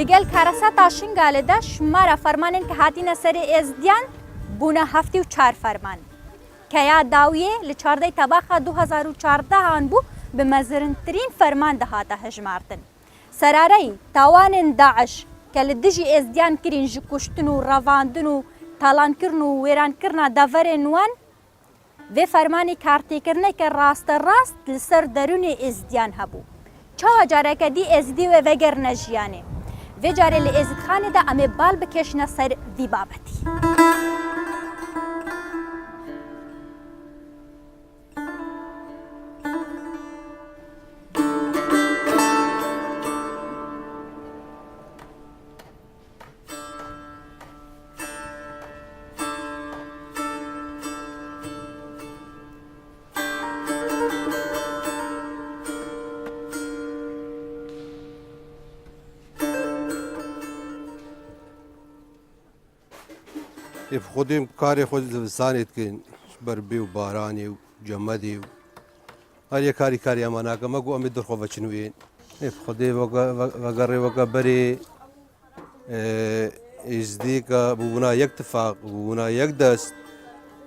دگل کارسا تاشنگاله ده شماره فرمانن که هاتینه سر ازدیان بونه 74 فرمان که یا داویه ل 14 تباخ 2014 آن بو به مزرنترین فرمان ده هاته هجمارتن سراری تاوان داعش که لدجی ازدیان کرین جکشتن و رواندن و تالان کرن و ویران کرنا داورن وان و فرمانی کارتی کرنه که راست لسر درون ازدیان هبو چه جاره که دی ازدی و وگر نجیانه و جاره لی ازد خانه ده امه بال بکشنه سر وی بابتی خودم کاری خود زانید که بربی و بارانی و جمدی و هر یک کاری اما ناکم اگو امید در خواه چنوین خودی وگره بری ازدی که بونا یک اتفاق بونا یک دست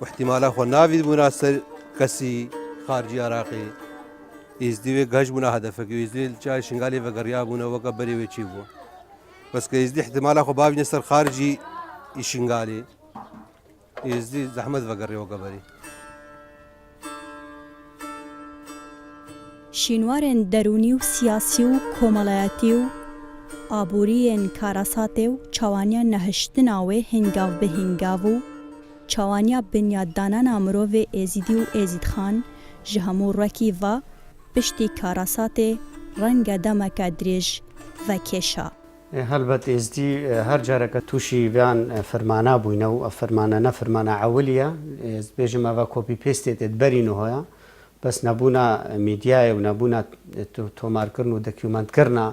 و احتمالا خو ناوید بونا سر کسی خارجی عراقی ازدی و گهج بونا هدفه که ازدی چای شنگالی وگریا بونا وگا بری و چی بو بس که ازدی احتمالا خو باوی نسر خارجی شنگالی ازدی زحمت وگری وگا بری شینوارن درونی و سیاسی و کۆمەڵایەتی و ئابووریên کارەساتê و çawaniya nehiştina wê hingav bi hingav û çawaniya binyaddanana mirovê êzîdî û êzîdxan ji hemû rekî ve piştî karasatê renge demeke dirêj ve kêşa. هەلبەت ئێزدی هەر جارەکە تووشی ویان فەرمانە بووینە و فەرمانە نەفەرمانە عەولیە بێژم ئەوە کۆپی پێستێت بەرینەوەیە بەس نەبوونا میدیایە و نەبوونا تۆمارکردن و دەکیومەنتکردنا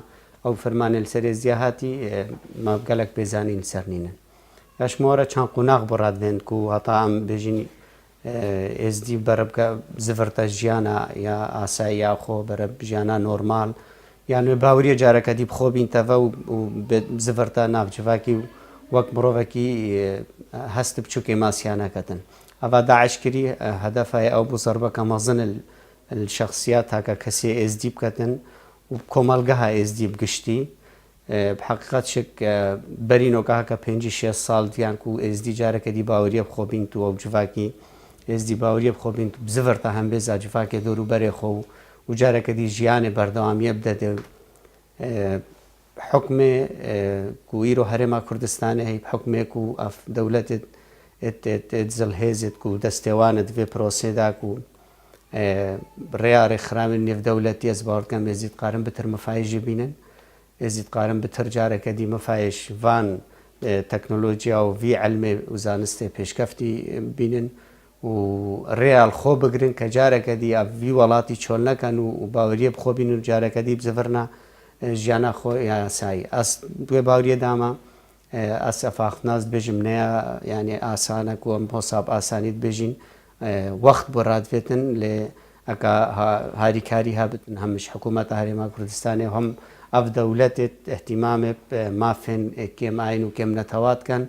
ئەو فەرمانە لەسەر ێزدیا هاتی گەلک بێزانین سەرنینن یاشمەوەرە چەند قوناغ بڕادێن و هەتا ئەم بێژین ێزدی بەرەبکە زڤرتە ژیانە یا ئاسایی خۆ بەرە ژیانە نۆرمال یانوێ باوریە جارەکە دی بخۆ بینتەوە و زڤرتە ناوچڤاکی و وەک مرۆڤێکی هەست بچووکێ ماسیانەکەتن ئەڤ داعشکری هەدەفای ئەو بوو زەربەکە مەزن الشخصیات هاکە کەسێ ئێزدی بکەتن و کۆمەلگەها ئێزدی بگشتی بحقیقەت شک بەرینۆکە هاکە 5-6 ساڵ دیان و ئێزدی جارەکە دی باوریە بخۆ بینت و ئەو جڤاکی ئێزدی باوریە بخۆ بینت و بزڤرتە هەمبێزا جڤاکێ دەوروبەرێ خۆ و وجارەکە دی ژیانێ بەردەوامیە بدەدێ حکمێ و ئیرۆ هەرێما کوردستانê هەی حکمێک و ئەف دەولەتت زڵهێزت و دەستێوانت vê پرۆسێداک و ڕێیا ڕێکخراوێن نێودەولەتی ئەس باوەڕکەم ێزید قارن بتر مەفایژی بینن ێزید قارن بتر جارەکە دی مەفایش vان تەکنۆلۆژیا و vی علمێ و زانستێ پێشکەفتی بینن و ڕێال خۆ بگرن کە جارێکە دی ئەڤی وڵاتی چۆن نەکەن و باوریە بخۆ بین و جارەکە دی بزەڤرنا ژیانە خۆ یاسایی ئەس دوێ باوریە داما ئەس ئەفاقناز بێژم نەیە یعنی ئاسانە و ئەم حساب ئاسانیت بێژین وەخت بۆ ڕادبێتن لێ ئەکا هاریکاری هەبتن هەمش حکوومەتە هەرێما کوردستانی و هەم ئەف دەولەتێت احتیمامێ مافێن کێم ئاین و کێم نەتەواتکەن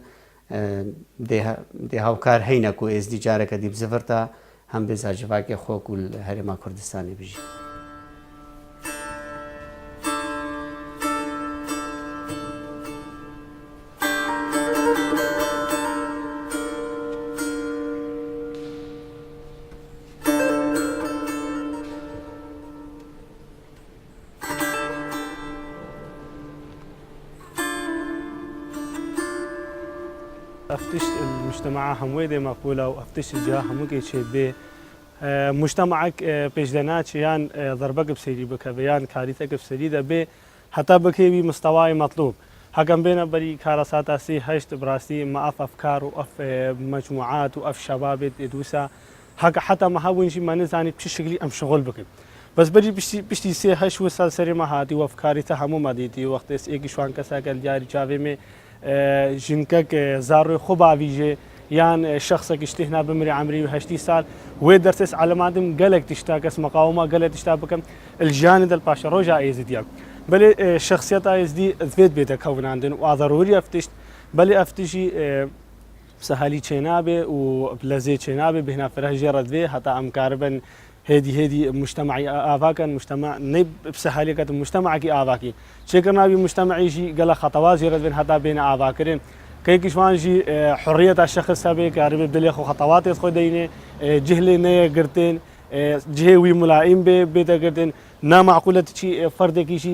دێ هاوکار هەینە و ئێزدی جارەکە دی بزەڤرتە هەم بێزاژڤاکێ خۆک و هەرێما کوردستانی بژین افتش المجتمع هموی دی مقبوله و افتش الجاه همو که چه به مجتمعك پیشدنات یان ضربك بسيري بك بيان كارثك بسيري ده به حتى بكي بمستوى مطلوب حكم بين بري كارثات اسي هشت براستي ما افكار واف مجموعات واف شباب ادوسا حتى ما هون شي ما نزاني بشكل ام شغل بك بس بري بشتي سي هش وصل سري ما هاتي وافكاري تهمو مديتي وقت اس ايك شوان كسا قال جاري جاوي में جنكك زارو خوبا ويجي يان شخصك اشتهنا بمري عمري 80 سال ويدرسس على مادم قالك تشتاكس مقاومه قالك تشتابكم الجانب الباشا رجع يزيد بەێ شخصیت ئایزدی دەوێت بێتە کەوناندن و ئاضەروری ئەفتشت بەێ ئەفتشی سەهالی چێنابێ و لەزێ چێنابێ بهێنا فرەژێ ڕەدوێ هەتا ئەمکار بن هێدی مجتمعی ئاواکەن مجتمع نەی سەهالیەکەت مجتمعکی ئاواکی چێکردناوی مجتمعیژی گەلە خەتەوازی ڕەدوێن هەتا بێنە ئاواکردن کەیکیشوانژی حڕیەتە شخص هەبێ کاربێ دلێ خۆ خەتەواتێت خۆ دەینێ جهلێ نەیە گرتن جهێوی ملائیم بێ بێتەگرتن نامعقولەت چی فەردێکیشی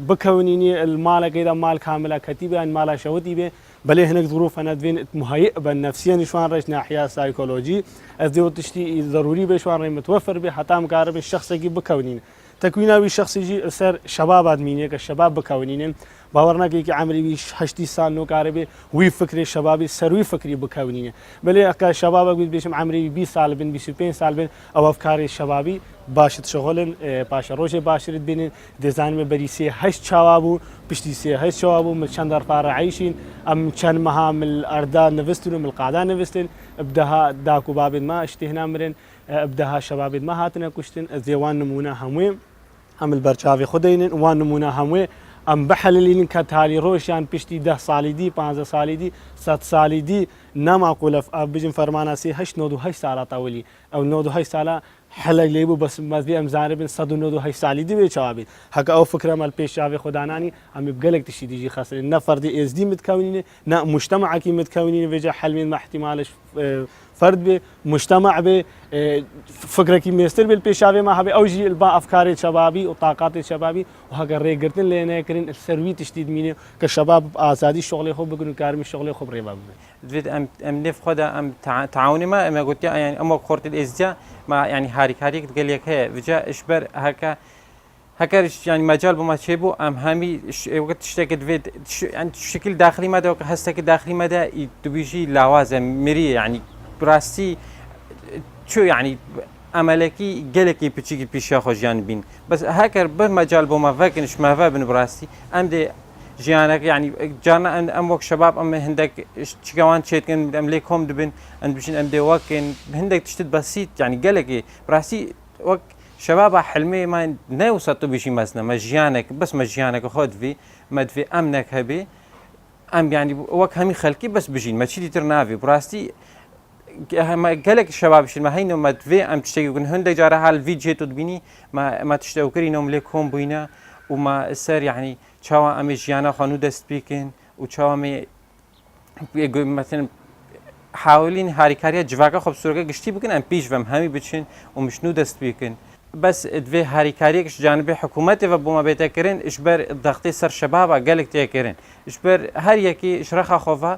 بکەونینی مالەکەیدا مال کاملە کەتی بێ مالە شەوتی بێ بەێ هەنێک ظروف هەنەدوێن مهەیە بە نفسیە نیشوان ڕێژ ناحیا سایکۆلۆژی ئەس دێ تشتی ضروری بێشوان ڕێ متوەفر بێ هەتام کارە بێ شخصێکی بکەونین تەکویناوی شخصیجی سەر شەبابات مینێ کە شەباب بکەونینن باوەڕ ناکەی کە عمری 8 سال نۆکارە بێ وی فکری شەبابی سەروی فکری بکەونینە بەێ ئەکە شەبابە بیت بێشم عمری 20 سال بن 25 سال بن ئەو ئەفکاری شەبابی باشت شغلن پاشە ڕۆژێ باشرت بینین دەزانمە بەری سێ8 چاوا بوو پشتی سێ8 چاوا بوو من چەند دەرپارە عیشین ئەم چەند مەها ئەردا نوستن و ملقادا نوستن بدەها داک و بابێت ما شتێهنا مرن بدەها شەبابێت ما هاتنە کوشتن زێوان نمونە هەمووی ئەم بەرچاوی خودینن وان نمونە هەمووی ئەم بەحەللین کە تالی ڕۆژیان پشتی 10 ساڵی دی 15 ساڵی دی 100 ساڵی دی ناماقولە بژین فەرماناسی 8 ساڵە تاولی ئەو 9 ساڵە حەلەک لێ بوو بەس مەزبی ئەمزانە بن 198 ساڵی دی بێ چاوابێت هەکە ئەو فکرەمەل پێشاوی خوددانانی ئەمی گەلێک تشتی دیژی خەسرین نەفەردی ئێزدی متکەونینە نە مجتمعکی متکەونینە وێجا حلمین مەحتیمالش فرد بێ مجتمع بێ فکرێکی مێستر بێت پێشاوێ ما هەبێ ئەوژی با ئەفکاری شەبابی و تااقاتی شەبابی و هەگە ڕێگرتن لێنەیەکردن سەروی تشتی مینێ کە شەباب ئازادی شغلی خۆ بگن و کارمی شغلی خۆ ڕێبا بێت دوێت ئەم نێف خۆدا ئەم تعاونی ما ئەمە گوتیا یان ئەمە خۆرت ئێزجا ما ینی هاریکاریەک گەلێک هەیە وجا ئشبەر هەکەش ینی مەجال بۆ ما چێ بوو ئەم هەمی وەکت شتێکت دوێت شکل داخلی مادەوە کە هەستێکی داخلی مەدا دوبیژی لاوازە مری ینی براستی چۆ ینی ئەمەلێکی گەلێکی پچیکی پیشە خۆژیان بین بەس هەکەر بەر مەجال بۆ مەڤەکنش مەڤە بن براستی ئەم دێ ژیانەکە ینی جانە ئەم وەک شەباب ئەمە هەندێک چگەوان چێتکن ئەم لێ کۆم دەبن ئەم بچین ئەم دێ وەکن هەندێک تشتت بەسییت ینی گەلێکی براستی وەک شەبابە حلمێمان نەوسە تو بشی مەزنە مە ژیانێک بەس مە ژیانەکە خۆدوێ مەدوێ ئەمنێک هەبێ ئەم ینی وەک هەمی خەلکی بەس بژین مەچیدی تر ناوێ براستی گەلێک شەبابشین مە هەینەوە مەدوێ ئەم تشتێکی گون هەندێک جارە هەال وی جێت و بینی مە تشتەوکردینەوەم لێ کۆم بووینە و ما سەر یعنی چاوە ئەمێ ژیانە خۆن و دەست بیکەن و چاوەمێ حاولین هاریکاریە جوواکە خۆ سوورەکە گشتی بکەن ئەم پیش بەم هەمی بچین و مشن و دەست بیکەن بەس دوێ هاریکاریەکش جانبێ حکوومەتێەوە بۆمە بێتەکردن شبەر دەختی سەر شەبابە گەلێک تێکردن شبەر هەر یەکی شرەخە خۆڤە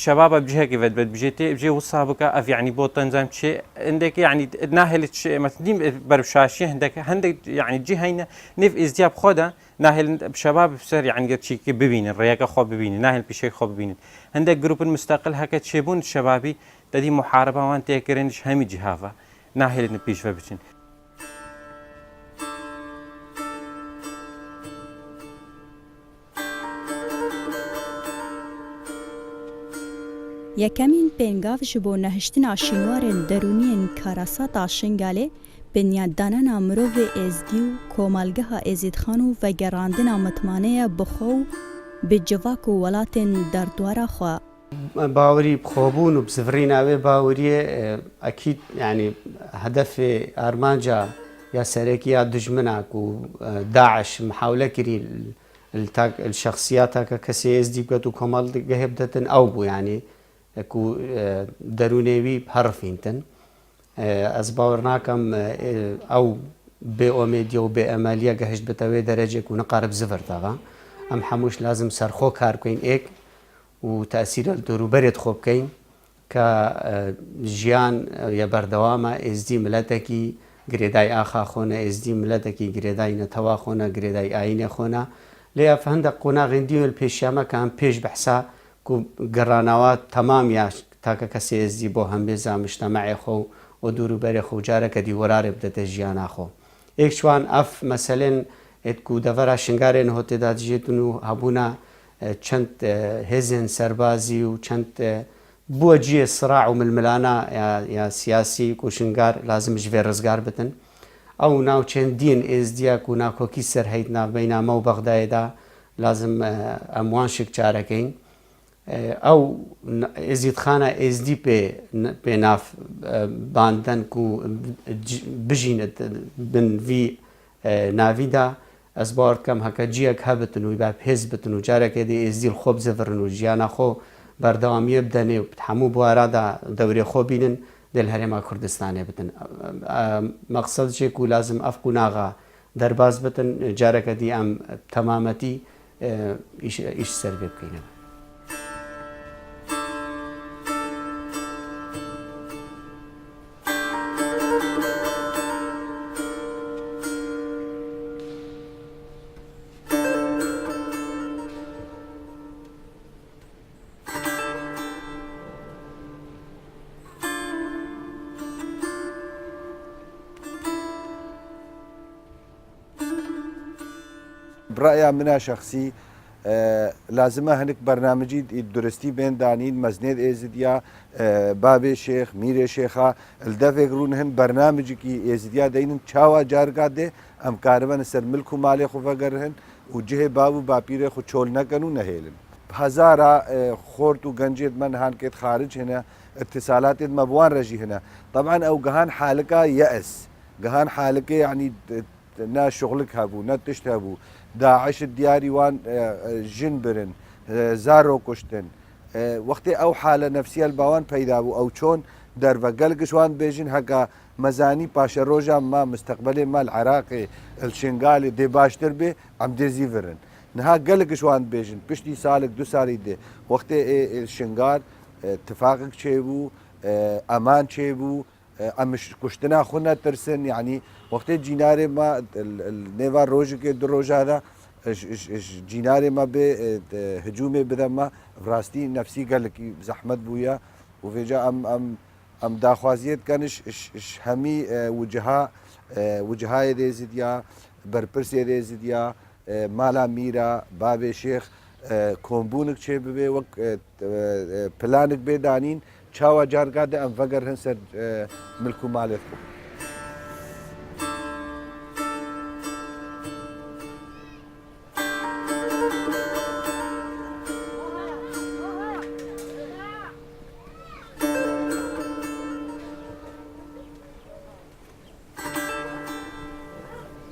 شەبابە بجهێکی بێت بژێتێ بژێ وسا بکە ئەف یعنی بۆ تەنجام چێ هەندێکی ینی ناهێت مەدیم بەرشاشی هەندێک ینی جی هەینە نێف ئێزدیاب خۆدا ناهێن شەباب سەر یعنگە چیکی ببینن ڕێیەکە خۆ ببینن ناهێن پیشەی خۆ ببینن هەندێک گروپن مستەقل هەکە چێبوون شەبابی دەدی محاربەوان تێکردنش هەمی جیهاوە ناهێن پیشوە بچین یەکەمین پێنگاو ji bo nehiştina şînwarên derûniyên karasata Şingalê binyatdanana mirovê êzdî û komalgeha êzîdxan û vegerandina mitmaneya bixwe û bi civak û welatên derdwara xwe باوەری بخۆبوون و بزڤڕی ناوێ باوەریە ئەکیید ینی هەدەفێ ئارمانجا یا سەرێکی یا دژمناک و داعش محاولە کردی الشخصیاتە کە کەسێ ێزدی بکات و کۆمەڵگە هێبدەتن ئەو بوو ینی دەرونێوی هەڕفینتن ئەس باوەڕ ناکەم ئەو بێ ئۆمێدیە و بێ ئەمەلیە گەهشت بتەوێ دەرەجێک و نەقارب زڤرتەوە ئەم هەمووش لازم سەرخۆ کار بکەین ئێک و تەسیرە دەوروبەرێت خۆ بکەین کە ژیان یە بەردەوامە ئێزدی ملەتێکی گرێدای ئاخا خۆنە ئێزدی ملەتێکی گرێدای نەتەوا خۆنە گرێدای ئاینە خۆنە لێ هەندە قۆناغێندی پێشیامە کە ئەم پێش بەحسا گەڕانەوە تەمام یا تاکە کەسێ ئێزدی بۆ هەمبێزا مشتەمەعی خۆ و دووروبەرێ خۆ جارەکە دیوەرارێ بدەتە ژیانە خۆ ئێکشوان ئەف مەسەلێن ئێتکو دەڤەرا شنگارێن هۆ تێدا دژێتون و هەبوونە چەند هێزن سەربازی و چەند بووە جیە سراع و ململانە یا سیاسی کوشنگار لازم ژێ ڕزگار بتن ئەو ناوچەندین ئێزدیاک و ناکۆکی سەرهەیتنا بەینامە و بەغدایدا لازم ئەموان شک چارەکەین ئەو ئێزیدخانە ئێزدی پێ ناف باندەن و بژینت بنڤی ناویدا ئەس باوەڕ دەکەم هەکە جیەک هەبتن و با پێز بتن و جارێکێ دێ ئێزدیل خۆ بزەڤڕن و ژیانە خۆ بەردەوامیە بدەنێ و هەموو بوارەدا دەورێ خۆ بینن دل هەرێما کوردستانێ بتن مەقسەدێک و لازم ئەف قوناغا دەرباز بتن جارێکە دی ئەم تەمامەتی ئیش سەر بێ بکەینەوە. برأيي منا شخصي لازمه هنك برنامجي درستي بين دانين مزنيد ازديا بابي شيخ ميري شيخا الدفع قرون هن برنامجي كي ازديا دين چاوا جارگا دي ام كاربن سر ملكو مالي خو فقرهن وجه بابو باپيره خو چول نکنو نهيلن هزارا خورت وگنجيت من هان كيت خارج هنا اتصالات مبوان رجي هنا طبعا او جهان حالكا يأس جهان حالكا يعني نا شغلك هبو نا تشتهبو داعش الدياري وان جن برن زارو كشتن وقت او حاله نفسيه الباوان پیدا بو او چون در وقلقش وان بيجن هكا مزاني باش روجا ما مستقبلي ما العراق الشنغالي دي باشتر بي عم ديزي فرن نها قلقش وان بيجن بشتي سالك دو سالي دي وقت الشنغال اتفاقك چيبو امان چيبو امش كشتنا خونا ترسن يعني وقت جيناري ما النيفا روج كي دروج هذا جيناري ما بهجومي بدما براستي نفسي قال لك زحمت بويا وفيجا ام داخوازيت كانش همي وجهاي ديزيديا بربرسي ديزيديا مالا ميرا بابي شيخ كومبونك چه ببي وك بلانك بدانين چاوا جارگا ده ام فقر هنسر ملكو مالتكم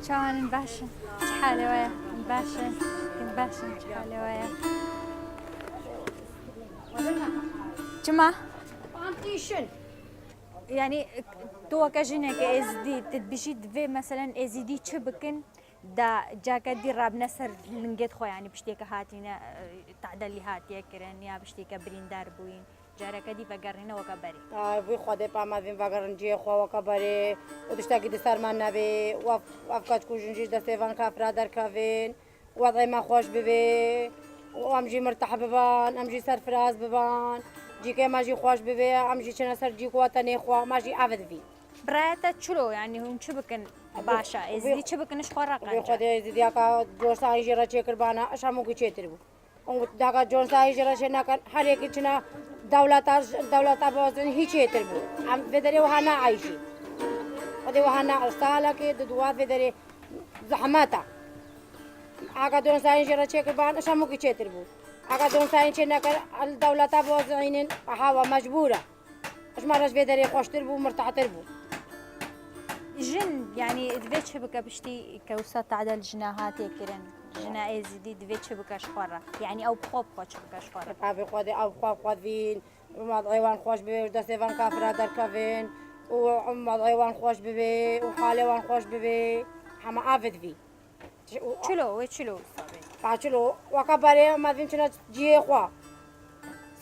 چاوانن باشن چه حاله ویا باشن چه حاله ویا جماعة يعني تو كجنة كأزدي تبيجي دفي مثلا أزدي شبكن دا جاكا دي راب نسر لنجد خو يعني بشتيك هاتينا تعدل لي هاتيا كرن يا بشتيك بريندار بوين جاركا دي فقرنا وكبري في خده ما فين فقرن جي خو وكبري ودشتاكي دستار ما نبي وافكاش كوجنجي دستيفان كافرا در كافين وضعي ما خوش ببي وامجي مرتاح ببان امجي سرفراز ببان جي كي ماجي خوش ببي امجي چنا سر جي قواتني خو ماجي عبد في براتا چلو يعني هم شبكن باشا ازدي شبكنش خرقا خده ازدي اكا جوسا يجرا چكر بانا اشامو كي چتر بو اون داكا جوسا يجرا شنا كان هر يك چنا دولتا بوزن هي چتر بو ام بدري وهانا عايشي خده وهانا استالا كي دوا بدري زحماتا اگه دون ساين جرا چكر بانا اشامو كي چتر بو اگه دون ساين چنا كان الدولتا بوزنين هوا مجبوره اش مرش بدري خوشتر بو مرتاحتر بو جن يعني دفيت شبكة بشتي كوسات تعدل جناهات يكرن جنا ازدي دفيت شبكة شخورة يعني او بخوب خود شبكة شخورة ابي خودي او خوب فين وما ضيوان خوش بي دستيفان كافرا در كافين وما ضيوان خوش بي وحالي وان خوش بي حما افد في چلو فاچلو وكبري ما فين چنا جي خوا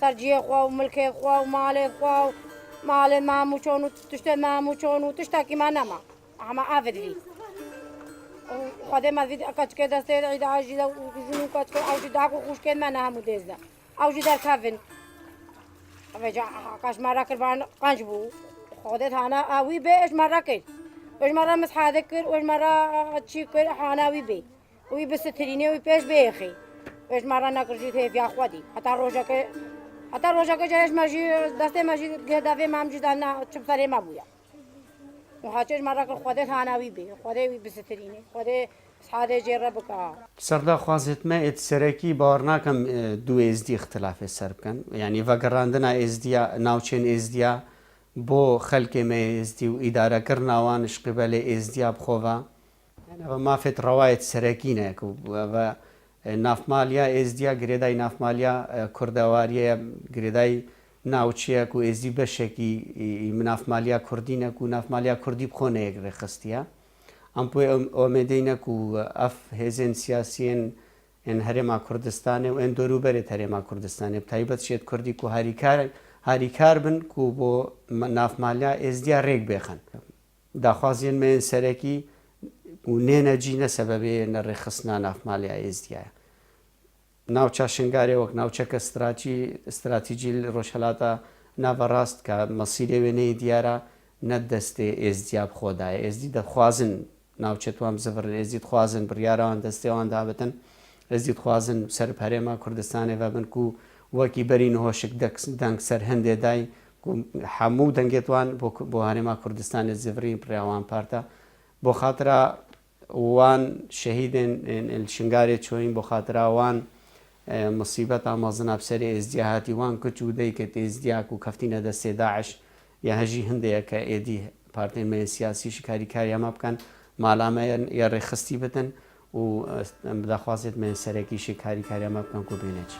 سر جي خوا وملكي خوا ومالي خوا مال ما موچونو تشت ما موچونو تشتاكي ما نما اما افدي خدای مزید کاچ که دسته عید عجیده و جنو کاچ که عجیده داغو خوش کن من هم دیزده عجیده در کافن وجا کاش مرا کربان قنج بو خودت هانا اوی به اش مرا کر اش مرا مسحاده کر اش مرا چی کر هانا وی به وی بسترینه وی پیش بیخی اش مرا نکرجی ته بیا خودی حتی روزا که جایش ماجی دسته ماجی گداوی مام جدانا چپ سری ما بویا وحاجة مرة كل خدت هانوي بي خدت بستريني خدت هذا جربك سەردا خوازێتمە سەرەکی باوەڕ ناکەم دوو ئێزدی اختلافێ سەر بکەن یعنی ڤەگەڕاندنا ئێزدیا ناوچێن ئێزدیا بۆ خەلکێمە ئێزدی و ئیدارەکرد ناوانش قبلێ ئێزدیا بخۆڤە مافێت ڕەوایەت سەرەکینەیەک و نافمالیا ئێزدیا گرێدای نافمالیا کوردەواریە گرێدای ناوچەیەک و ئێزدی بەشێکی نافمالیا کوردینەک و نافمالیا کوردی بخۆنەیەک ڕێخستیە ئەم بۆی ئۆمێدەینەک و ئەف هێزن سیاسیên هەرێما کوردستانê و ئەن دەوروبەرێت هەرێما کوردستانê تایبەت شێت کوردی و هاریکار بن و بۆ نافمالیا ئێزدیا ڕێک بێخن داخوازیên me سەرەکی و نێنەجینە سەبەبێ نەڕێخستنا نافمالیا ئێزدیایە ناوچە شنگارێ وەک ناوچەکە استراتیجی ڕۆژهەڵاتە ناڤەڕاست کە مەسیرێ وێنەی دیارە نەدەستێ ئێزدیا بخۆدایە ئێزدی دەخوازن ناوچێتوان بزەڤڕن ئێزدی دخوازن بڕیارەوان دەستێوان دابەتن ئێزدی دخوازن سەر هەرێما کوردستانê بن و وەکی بەری نهۆشک دەنگ سەر هەندێدای هەموو دەنگێتوان بۆ هەرێما کوردستانê زڤڕی پڕیاوان پارتە بۆ خاترا وان شەهیدên شنگارێ چۆین بۆ خاترا وان مصیبەت ئامازنا بسەرێ ئێزدیا هاتی وان کچ و دەیکرد ئێزدیاک و کەفتینە دەستێ داعش یا هەژی هەندەیە کە ئێدی پارتێن مە سیاسیشی کاریکاری ئەمە بکەن ماڵامە یا ڕێخستی بدەن و داخوازێت مێ سەرەکیشی کاریکاری ئەمە بکەن و بێنێت.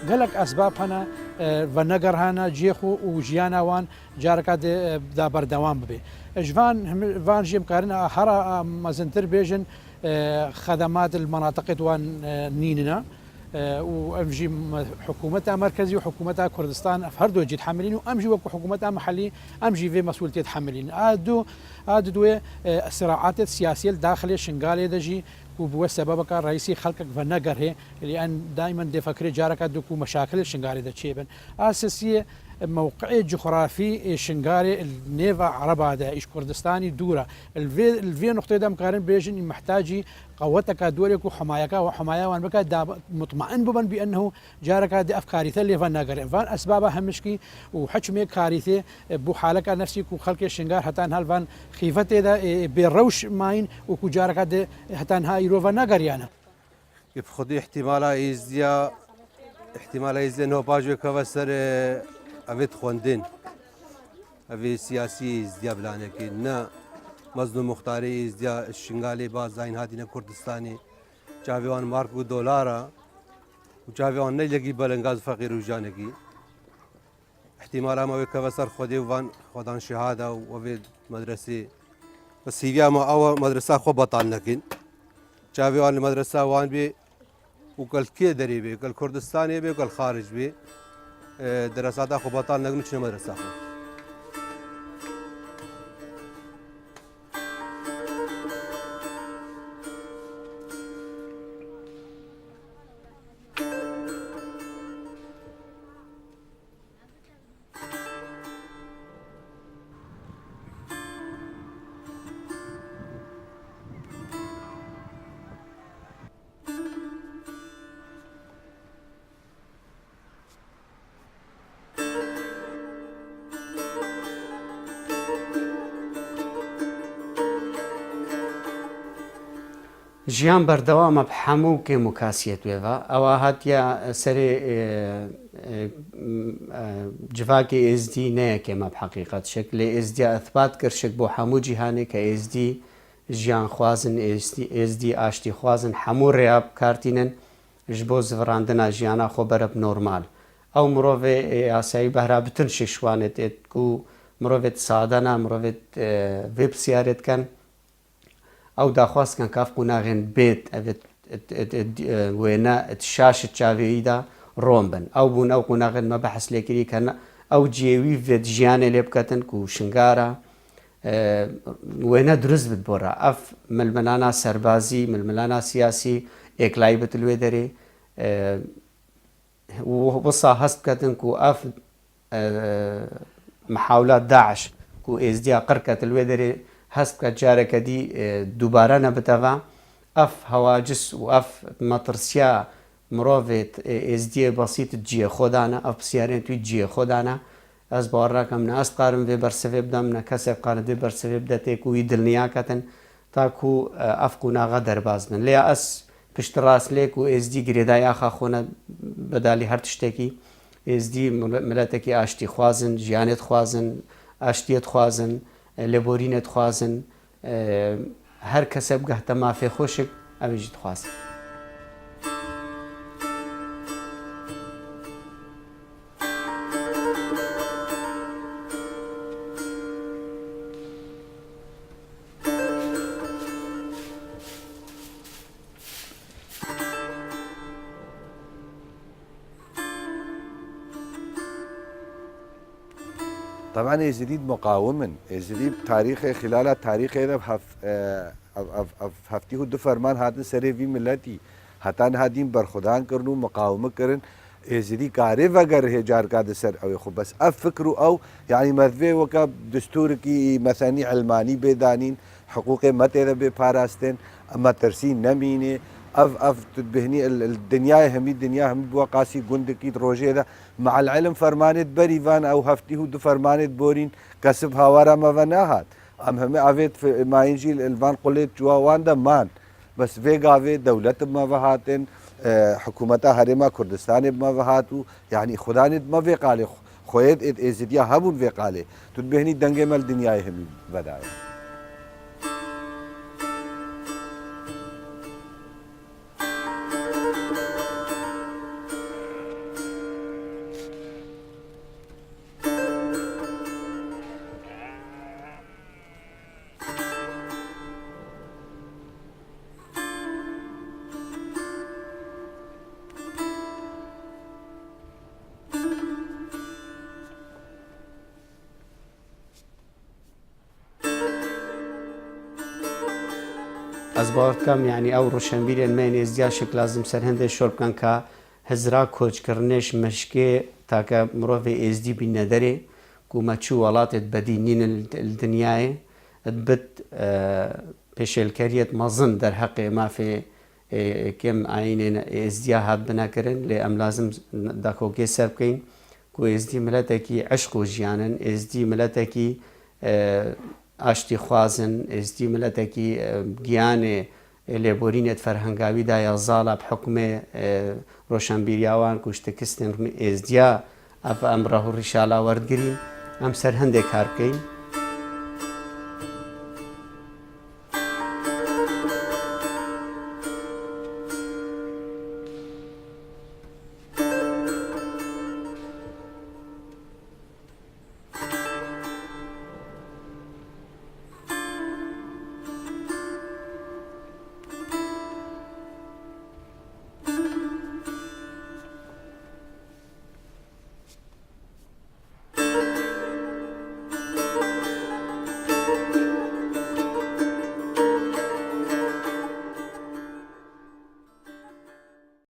gelek esbab hene veneger hene cêxu û jiyana wan careka da berdewam bibe. Ji van jî karin hera mezintir bêjin xedemat menatiqê wan nînine û ev jî hikûmeta merkezî û hikûmeta Kurdistan her du jî tihemilîn û em jî wekû hikûmeta mehellî em jî vê mesuliyetê tihemilîn. A duê siraatê siyasî daxilê şingalê de jî وبو سببك رئيسي خلقك فنجر هي لأن دائما دفكر جارك دكو مشاكل الشنغاري ده تشيبن أساسية موقعي جغرافي شنغاري النيفا عربة ده إيش كردستاني دورة الفي نقطة ده مقارن بيجن محتاجي قوتك دورك وحمايك وحماية وان بك مطمئن ببن بأنه جارك ده أفكاريته اللي فنجر فان أسبابها همشكي وحجمي كارثة بو حالك نفسك وخلق الشنغار حتى هالفان خيفته ده بروش ماين وكو جارك ده حتى هاي روفا نجر يعني كيف خدي احتمال إزديا نو باجو كواسر أبيت خوندين أبي سياسي إزديا بلانكي نا مظلوم مختاري إزديا الشنغالي باز زين هادينا كردستاني جاويوان ماركو دولارا وجاويوان نيلقي بلنغاز فقير وجانكي احتمال ما كواسر خدي وان خدان شهادة وفي مدرسة بس هي ما أول مدرسة خو بطل لكن جاويوان المدرسة وان بي وكل كي دريبي وكل كردستاني بي وكل خارج بي دراسات خو بطل نقول شنو مدرسة خو ژیان بەردەوامە هەموو کێم و کاسیەتوێڤە ئەوە هاتیە سەرێ جڤاکی ئێزدی نەیەکێمە بحەقیقەت شک لێ ئێزدیا ئەثبات کرد شک بۆ هەموو جیهانێک کە ئێزدی ژیان خوازن ئێزدی ئاشتی خوازن هەموو ڕێیا بکارتینن ji بۆ زڤڕاندنا ژیانە خۆ بەرە نۆرمال ئەو مرۆڤێ یاسایی بەهرابتن شیشوانێت و مرۆڤێت سادەنا مرۆڤێت vê pirsiyarêtken ئەو داخوازکەن کاف قوناغێن بێت ئەوێت وێنە شاشت چاوێیدا ڕۆم بن ئەو بوون ئەو قوناغن مە بەحس لێکری کە ئەو جێوی vێت ژیانێ لێ بکەتن و شنگارە وێنە دروست بت بۆڕە ئەف ململانە سەربازی ململانە سیاسی ئێکلایی بتلوێ دەرێ وەسا هەست بکەتن و ئەف محاولات داعش و ئێزدیا قڕکەت لێ دەرێ هەست بکە جارێکە دی دووبارە نەبتەوە ئەف هەواجس و ئەف مەترسیا مرۆڤێت ئێزدیە بەسیت جیە خۆدانە ئەف پرسیارێن توی جیە خۆدانە ئەس باوەڕاکەم نە ئەس قارم بێ بەرسەوێ بدەم نە کەسێک قارە دێ بەرسەوێ بدەتێک وی دڵنیاکەتن تاکو ئەف قوناغا دەرباز بن لێ ئەس پشت ڕاست لێک و ئێزدی گرێدای ئاخا خۆنە بەدالی هەر تشتێکی ئێزدی ملەتێکی ئاشتی خوازن ژیانێت خوازن ئاشتیت خوازن لێبۆرینێت خوازن هەر کەسە بگەهتە مافێ خۆشک ئەویژی خوازن. طبعا يزيد مقاوما يزيد تاريخه خلال تاريخه هذا هفتيه دو فرمان هاتن سري في ملتي هتان هادين برخدان کرنو مقاومه کرن يزيد كاري وگر هجار قاد سر او خو بس افكروا او يعني مذوي وك دستور کی مثاني علماني بيدانين حقوق متى بپاراستن اما ترسين نمينه اف تبهني الدنيا همي الدنيا هم بوقاسي گندكي روجه ده مع العلم فرمانت بريفان او هفتيه دو فرمانت بورين كسب هاورا ما وناهات ام هم افيت ما ينجي الفان قلت جوان ده مان بس فيغافي دولة ما وهاتن حكومتها هرما كردستان ما وهاتو يعني خدانت ما في قاله خويد ازديا هبون في قاله تبهني دنگه مال الدنيا همي بدايه ئەس باوەڕکەم یعنی ئەو ڕۆشنبیرێن مێن ێزدیاشێک لازم سەر هەندێک شۆر بکەن کە هزرا کۆچکردنێش مشکێ تاکە مرۆڤێ ئێزدی بینە دەرێ کومەچوو وڵاتێت بەدی نینە دنیاە بت پێشێلکەریەت مەزن دەرحەقێ مافێ کێم ئاینێ ئێزدیا هات بنەکردن لێ ئەم لازم داکۆکێ سەر بکەین کو ئێزدی ملەتێکی عشق و ژیانن ئێزدی ملەتێکی ئاشتی خوازن ئێزدی ملەتێکی گیانێ لێبۆرینێت فەرهەنگاویدا یا زاڵە بحکومێ ڕۆشنبیریاوان کوشتەکستن ئێزدیا ئەف ئەم ڕەهوڕی شالا وەرگرین ئەم سەر هەندێک کار بکەین